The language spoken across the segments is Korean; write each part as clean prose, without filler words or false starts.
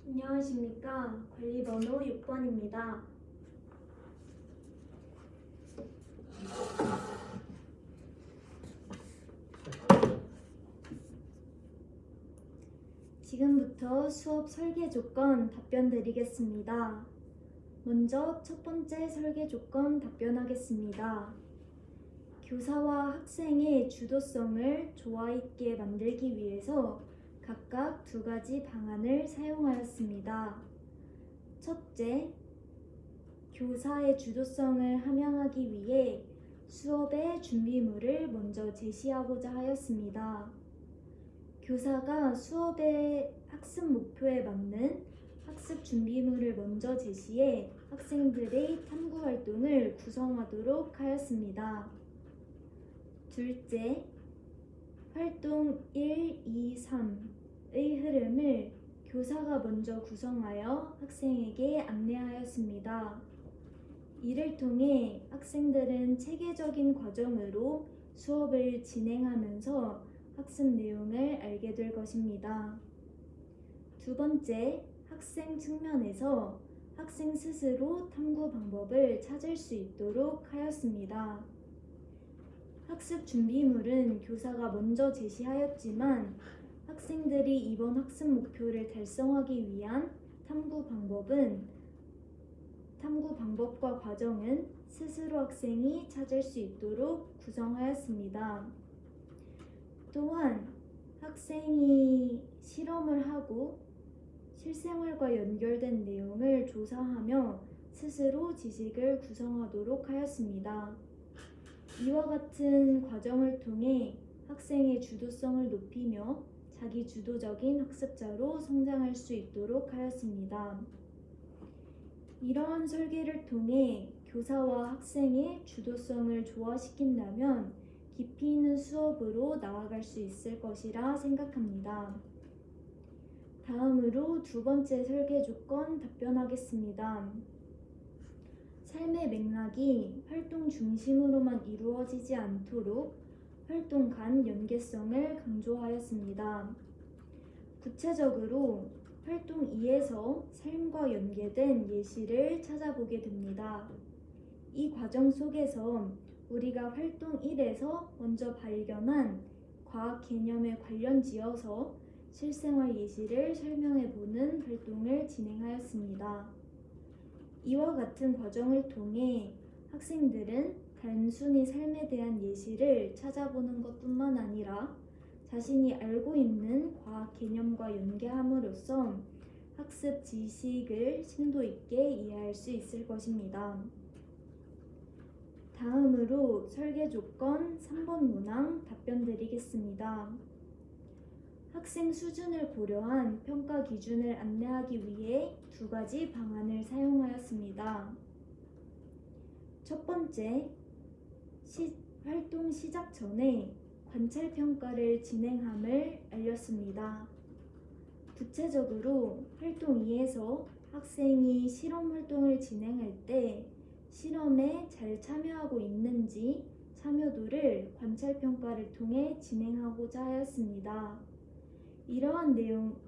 안녕하십니까. 관리번호 6번입니다. 지금부터 수업 설계 조건 답변 드리겠습니다. 먼저 첫 번째 설계 조건 답변하겠습니다. 교사와 학생의 주도성을 조화 있게 만들기 위해서 각각 두 가지 방안을 사용하였습니다. 첫째, 교사의 주도성을 함양하기 위해 수업의 준비물을 먼저 제시하고자 하였습니다. 교사가 수업의 학습 목표에 맞는 학습 준비물을 먼저 제시해 학생들의 탐구 활동을 구성하도록 하였습니다. 둘째, 활동 1, 2, 3의 흐름을 교사가 먼저 구성하여 학생에게 안내하였습니다. 이를 통해 학생들은 체계적인 과정으로 수업을 진행하면서 학습 내용을 알게 될 것입니다. 두 번째, 학생 측면에서 학생 스스로 탐구 방법을 찾을 수 있도록 하였습니다. 학습 준비물은 교사가 먼저 제시하였지만 학생들이 이번 학습 목표를 달성하기 위한 탐구 방법과 과정은 스스로 학생이 찾을 수 있도록 구성하였습니다. 또한 학생이 실험을 하고 실생활과 연결된 내용을 조사하며 스스로 지식을 구성하도록 하였습니다. 이와 같은 과정을 통해 학생의 주도성을 높이며 자기 주도적인 학습자로 성장할 수 있도록 하였습니다. 이러한 설계를 통해 교사와 학생의 주도성을 조화시킨다면 깊이 있는 수업으로 나아갈 수 있을 것이라 생각합니다. 다음으로 두 번째 설계 조건 답변하겠습니다. 삶의 맥락이 활동 중심으로만 이루어지지 않도록 활동 간 연계성을 강조하였습니다. 구체적으로 활동 2에서 삶과 연계된 예시를 찾아보게 됩니다. 이 과정 속에서 우리가 활동 1에서 먼저 발견한 과학 개념에 관련지어서 실생활 예시를 설명해보는 활동을 진행하였습니다. 이와 같은 과정을 통해 학생들은 단순히 삶에 대한 예시를 찾아보는 것뿐만 아니라 자신이 알고 있는 과학 개념과 연계함으로써 학습 지식을 심도 있게 이해할 수 있을 것입니다. 다음으로 설계 조건 3번 문항 답변 드리겠습니다. 학생 수준을 고려한 평가 기준을 안내하기 위해 두 가지 방안을 사용하였습니다. 첫 번째, 활동 시작 전에 관찰 평가를 진행함을 알렸습니다. 구체적으로 활동 2에서 학생이 실험 활동을 진행할 때 실험에 잘 참여하고 있는지 참여도를 관찰 평가를 통해 진행하고자 하였습니다. 이러한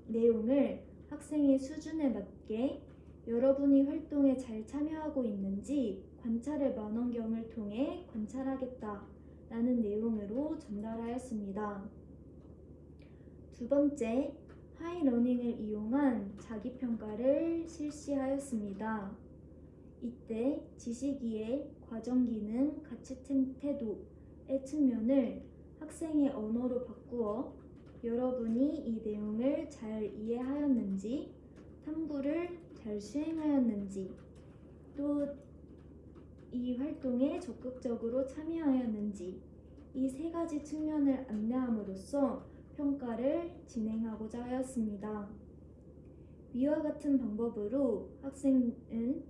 내용을 학생의 수준에 맞게 여러분이 활동에 잘 참여하고 있는지 관찰의 만원경을 통해 관찰하겠다 라는 내용으로 전달하였습니다. 두 번째, 하이러닝을 이용한 자기평가를 실시하였습니다. 이때 지식이해, 과정기능, 가치태도의 측면을 학생의 언어로 바꾸어 여러분이 이 내용을 잘 이해하였는지, 탐구를 잘 수행하였는지, 또 이 활동에 적극적으로 참여하였는지 이 세 가지 측면을 안내함으로써 평가를 진행하고자 하였습니다. 위와 같은 방법으로 학생은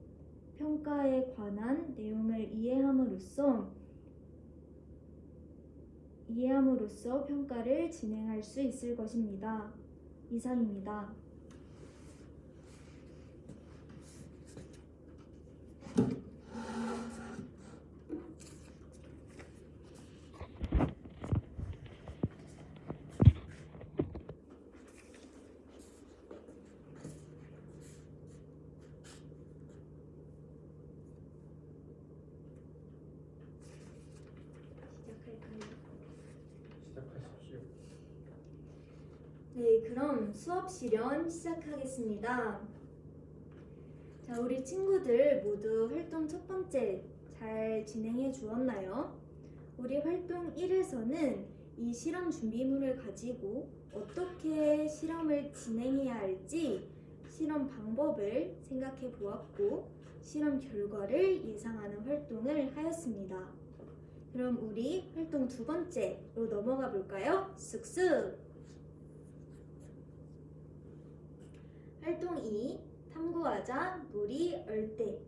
평가에 관한 내용을 이해함으로써 이해함으로써 평가를 진행할 수 있을 것입니다. 이상입니다. 시작하십시오. 네, 그럼 수업 실현 시작하겠습니다. 자, 우리 친구들 모두 활동 첫 번째 잘 진행해 주었나요? 우리 활동 1에서는 이 실험 준비물을 가지고 어떻게 실험을 진행해야 할지 실험 방법을 생각해 보았고 실험 결과를 예상하는 활동을 하였습니다. 그럼 우리 활동 두 번째로 넘어가 볼까요? 쑥쑥! 활동 2, 탐구하자, 물이 얼 때.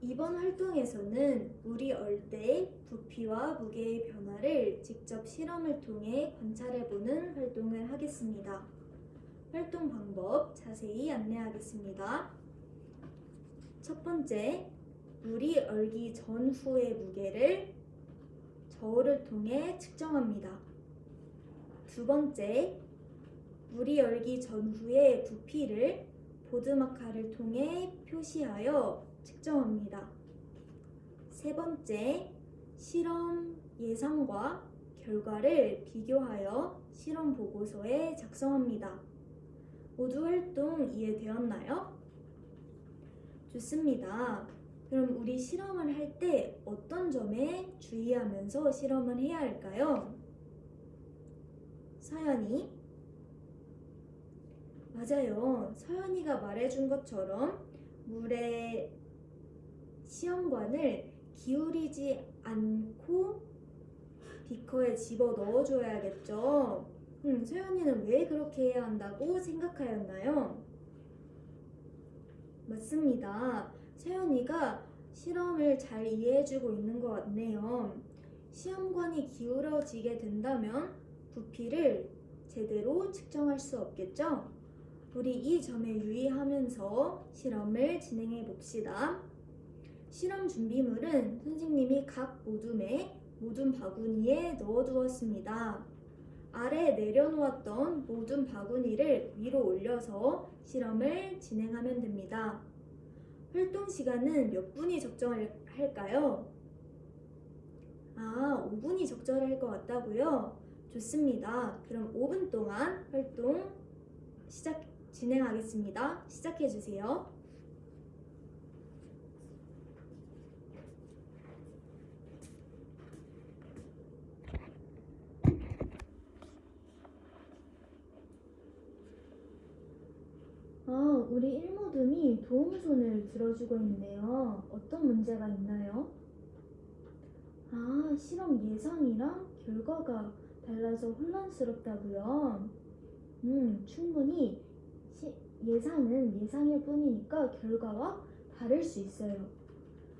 이번 활동에서는 물이 얼 때 부피와 무게의 변화를 직접 실험을 통해 관찰해보는 활동을 하겠습니다. 활동 방법 자세히 안내하겠습니다. 첫 번째, 물이 얼기 전후의 무게를 저울을 통해 측정합니다. 두 번째, 물이 얼기 전후의 부피를 보드마카를 통해 표시하여 측정합니다. 세 번째, 실험 예상과 결과를 비교하여 실험 보고서에 작성합니다. 모두 활동 이해되었나요? 좋습니다. 그럼 우리 실험을 할 때 어떤 점에 주의하면서 실험을 해야 할까요? 서연이? 맞아요. 서연이가 말해준 것처럼 물의 시험관을 기울이지 않고 비커에 집어 넣어줘야겠죠. 서연이는 왜 그렇게 해야 한다고 생각하였나요? 맞습니다. 서연이가 실험을 잘 이해해주고 있는 것 같네요. 시험관이 기울어지게 된다면 부피를 제대로 측정할 수 없겠죠? 우리 이 점에 유의하면서 실험을 진행해 봅시다. 실험 준비물은 선생님이 각 모둠 바구니에 넣어두었습니다. 아래 내려놓았던 모둠 바구니를 위로 올려서 실험을 진행하면 됩니다. 활동 시간은 몇 분이 적절할까요? 5분이 적절할 것 같다고요? 좋습니다. 그럼 5분 동안 활동 진행하겠습니다. 시작해 주세요. 우리 1모둠이 도움손을 들어주고 있네요. 어떤 문제가 있나요? 실험 예상이랑 결과가 달라서 혼란스럽다고요? 충분히 예상은 예상일 뿐이니까 결과와 다를 수 있어요.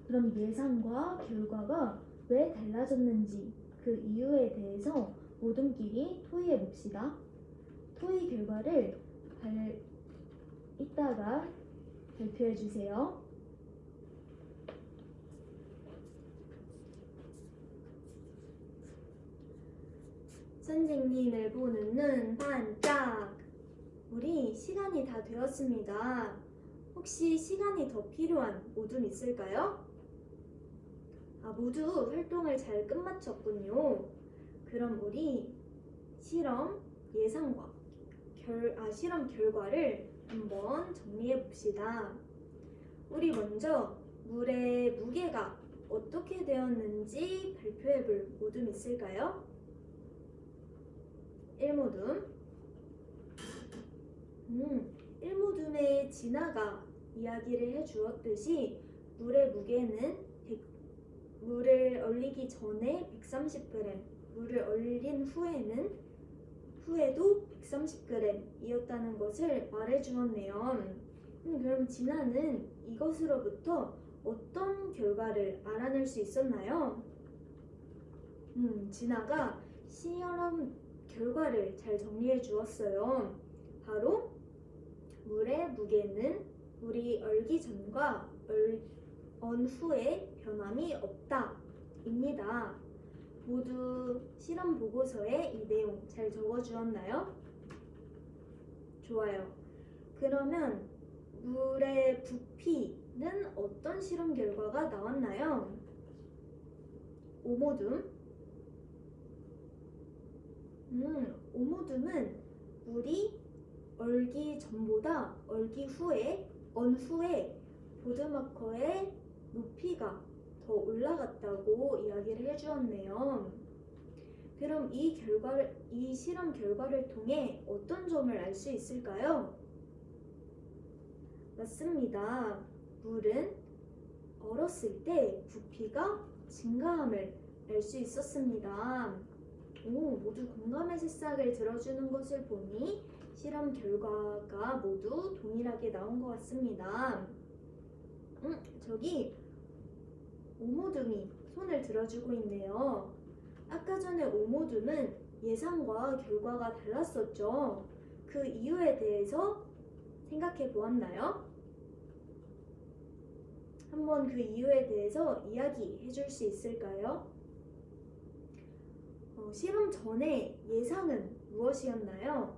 그럼 예상과 결과가 왜 달라졌는지 그 이유에 대해서 모둠끼리 토의해 봅시다. 토의 결과를 이따가 발표해 주세요. 선생님을 보는 눈 반짝! 우리 시간이 다 되었습니다. 혹시 시간이 더 필요한 모둠 있을까요? 모두 활동을 잘 끝마쳤군요. 그럼 우리 실험 예상과 실험 결과를 한번 정리해 봅시다. 우리 먼저 물의 무게가 어떻게 되었는지 발표해 볼 모둠 있을까요? 1모둠. 1모둠의 진아가 이야기를 해 주었듯이 물의 무게는 물을 얼리기 전에 130g, 물을 얼린 후에도 130g 이었다는 것을 말해 주었네요. 그럼 진아는 이것으로부터 어떤 결과를 알아낼 수 있었나요? 진아가 실험 결과를 잘 정리해 주었어요. 바로 물의 무게는 물이 얼기 전과 언 후에 변함이 없다 입니다. 모두 실험 보고서에 이 내용 잘 적어 주었나요? 좋아요. 그러면 물의 부피는 어떤 실험 결과가 나왔나요? 오모둠. 오모둠은 물이 얼기 전보다 얼기 후에 언 후에 보드마커의 높이가 더 올라갔다고 이야기를 해주었네요. 그럼 이 실험 결과를 통해 어떤 점을 알 수 있을까요? 맞습니다. 물은 얼었을 때 부피가 증가함을 알 수 있었습니다. 모두 공감의 새싹을 들어주는 것을 보니 실험 결과가 모두 동일하게 나온 것 같습니다. 저기 오모둠이 손을 들어주고 있네요. 아까 전에 오모둠은 예상과 결과가 달랐었죠. 그 이유에 대해서 생각해 보았나요? 한번 그 이유에 대해서 이야기해 줄 수 있을까요? 실험 전에 예상은 무엇이었나요?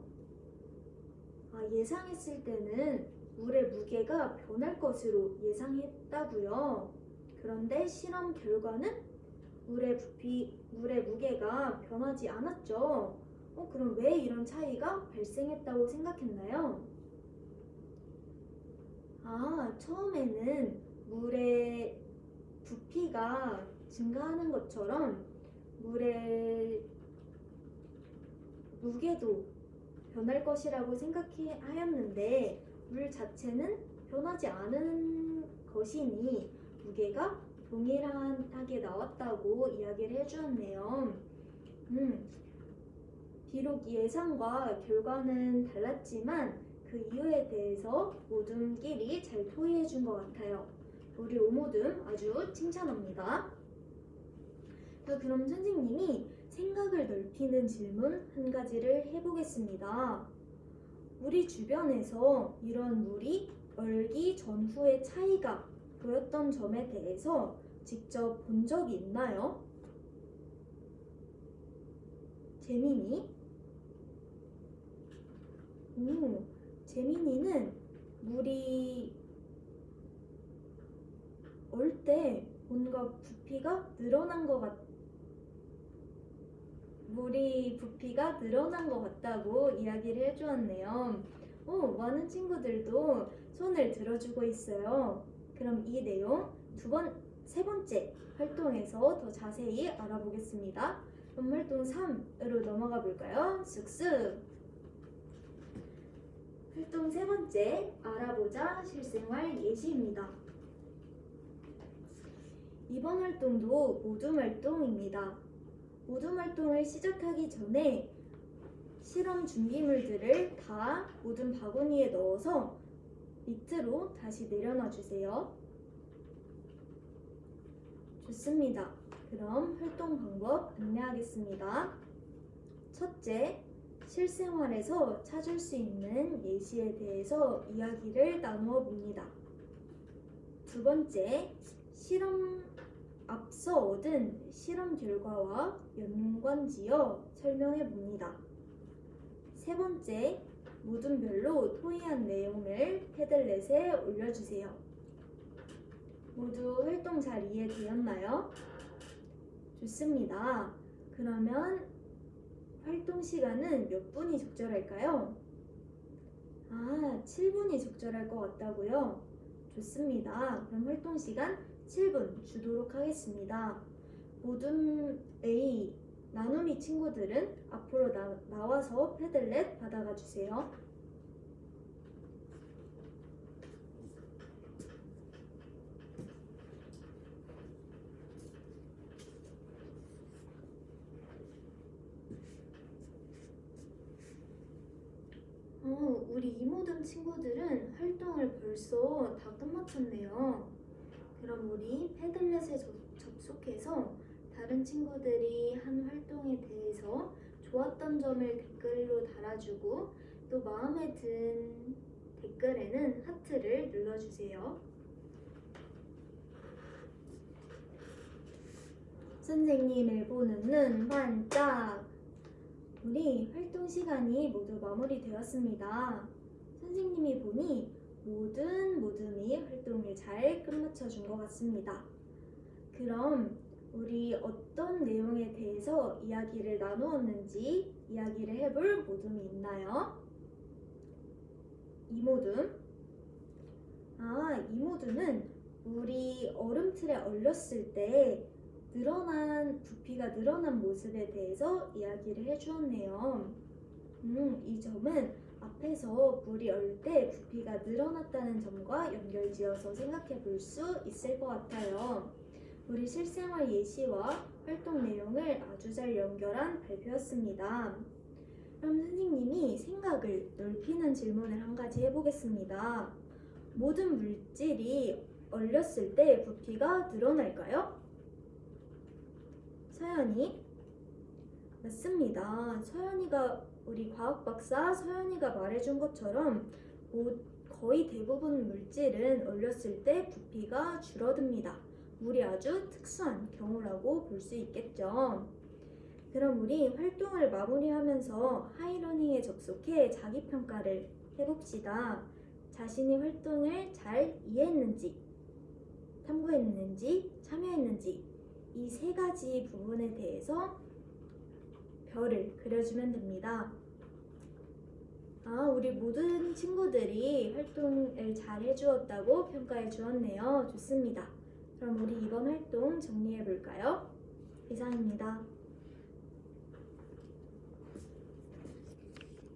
예상했을 때는 물의 무게가 변할 것으로 예상했다고요. 그런데 실험 결과는 물의 무게가 변하지 않았죠. 그럼 왜 이런 차이가 발생했다고 생각했나요? 처음에는 물의 부피가 증가하는 것처럼 물의 무게도 변할 것이라고 생각하였는데 물 자체는 변하지 않은 것이니 무게가 동일하게 나왔다고 이야기를 해주었네요. 비록 예상과 결과는 달랐지만 그 이유에 대해서 모둠끼리 잘 토의해 준 것 같아요. 우리 오모둠 아주 칭찬합니다. 그럼 선생님이 생각을 넓히는 질문 한 가지를 해보겠습니다. 우리 주변에서 이런 물이 얼기 전후의 차이가 보였던 점에 대해서 직접 본 적이 있나요? 재민이? 재민이는 물이 얼 때 뭔가 물이 부피가 늘어난 것 같다고 이야기를 해주었네요. 많은 친구들도 손을 들어주고 있어요. 그럼 이 내용 세 번째 활동에서 더 자세히 알아보겠습니다. 그럼 활동 3으로 넘어가 볼까요? 쑥쑥! 활동 세 번째, 알아보자 실생활 예시입니다. 이번 활동도 모둠 활동입니다. 모둠 활동을 시작하기 전에 실험 준비물들을 다 모둠 바구니에 넣어서 밑으로 다시 내려놔 주세요. 좋습니다. 그럼 활동 방법 안내하겠습니다. 첫째, 실생활에서 찾을 수 있는 예시에 대해서 이야기를 나누어 봅니다. 두 번째, 앞서 얻은 실험 결과와 연관지어 설명해 봅니다. 세 번째, 모둠별로 토의한 내용을 패들렛에 올려주세요. 모두 활동 잘 이해되었나요? 좋습니다. 그러면 활동 시간은 몇 분이 적절할까요? 7분이 적절할 것 같다고요? 좋습니다. 그럼 활동 시간 7분 주도록 하겠습니다. 모둠 A 나눔이 친구들은 앞으로 나와서 패들렛 받아가 주세요. 우리 이모든 친구들은 활동을 벌써 다 끝마쳤네요. 그럼 우리 패들렛에 접속해서 다른 다른 친구들이 한 활동에 대해서 좋았던 점을 댓글로 달아주고 또 마음에 든 댓글에는 하트를 눌러주세요. 선생님을 보는 눈 반짝! 우리 활동 시간이 모두 마무리되었습니다. 선생님이 보니 모든 활동을 잘 끝마쳐 준 것 같습니다. 그럼 우리 어떤 내용에 대해서 이야기를 나누었는지 이야기를 해볼 모둠이 있나요? 이모둠? 이모둠은 우리 얼음틀에 얼렸을 때 부피가 늘어난 모습에 대해서 이야기를 해주었네요. 이 점은 앞에서 물이 얼 때 부피가 늘어났다는 점과 연결지어서 생각해 볼 수 있을 것 같아요. 우리 실생활 예시와 활동 내용을 아주 잘 연결한 발표였습니다. 그럼 선생님이 생각을 넓히는 질문을 한 가지 해보겠습니다. 모든 물질이 얼렸을 때 부피가 늘어날까요? 서연이? 맞습니다. 우리 과학 박사 서연이가 말해준 것처럼 거의 대부분 물질은 얼렸을 때 부피가 줄어듭니다. 물이 아주 특수한 경우라고 볼 수 있겠죠. 그럼 우리 활동을 마무리하면서 하이러닝에 접속해 자기평가를 해봅시다. 자신이 활동을 잘 이해했는지, 탐구했는지, 참여했는지 이 세 가지 부분에 대해서 별을 그려주면 됩니다. 우리 모든 친구들이 활동을 잘 해주었다고 평가해 주었네요. 좋습니다. 그럼 우리 이번 활동 정리해 볼까요? 이상입니다.